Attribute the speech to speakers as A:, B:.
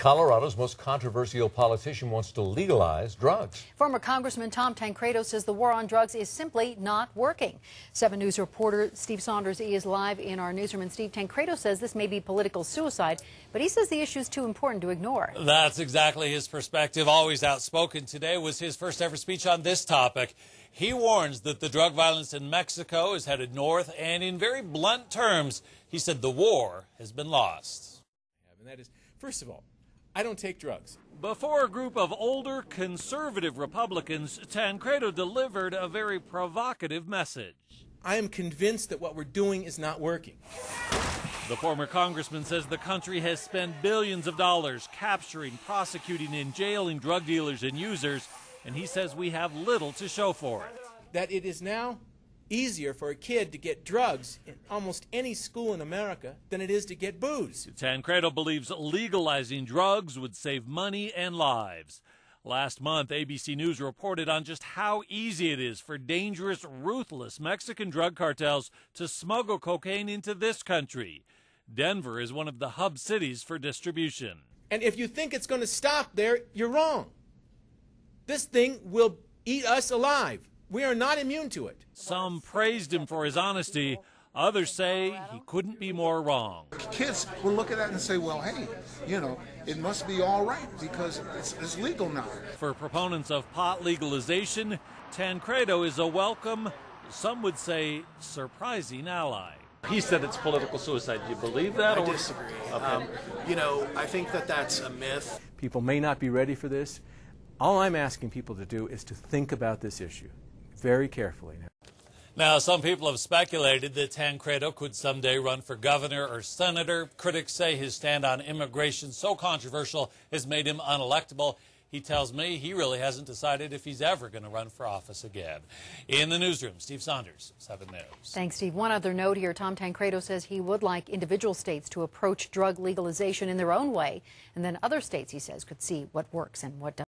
A: Colorado's most controversial politician wants to legalize drugs.
B: Former Congressman Tom Tancredo says the war on drugs is simply not working. 7 News reporter Steve Saunders is live in our newsroom. And Steve, Tancredo says this may be political suicide, but he says the issue is too important to ignore.
C: That's exactly his perspective. Always outspoken. Today was his first ever speech on this topic. He warns that the drug violence in Mexico is headed north, and in very blunt terms, he said the war has been lost.
D: And that is, first of all, I don't take drugs.
C: Before a group of older conservative Republicans, Tancredo delivered a very provocative message.
D: I am convinced that what we're doing is not working.
C: The former congressman says the country has spent billions of dollars capturing, prosecuting, and jailing drug dealers and users, and he says we have little to show for it.
D: That it is now easier for a kid to get drugs in almost any school in America than it is to get booze.
C: Tancredo believes legalizing drugs would save money and lives. Last month, ABC News reported on just how easy it is for dangerous, ruthless Mexican drug cartels to smuggle cocaine into this country. Denver is one of the hub cities for distribution.
D: And if you think it's going to stop there, you're wrong. This thing will eat us alive. We are not immune to it.
C: Some praised him for his honesty. Others say he couldn't be more wrong.
E: Kids will look at that and say, well, hey, you know, it must be all right because it's legal now.
C: For proponents of pot legalization, Tancredo is a welcome, some would say surprising ally.
F: He said it's political suicide. Do you believe that?
G: I disagree.
F: Okay.
G: I think that that's a myth.
D: People may not be ready for this. All I'm asking people to do is to think about this issue very carefully.
C: Now, some people have speculated that Tancredo could someday run for governor or senator. Critics say his stand on immigration, so controversial, has made him unelectable. He tells me he really hasn't decided if he's ever going to run for office again. In the newsroom, Steve Saunders, 7 News.
B: Thanks, Steve. One other note here. Tom Tancredo says he would like individual states to approach drug legalization in their own way, and then other states, he says, could see what works and what doesn't.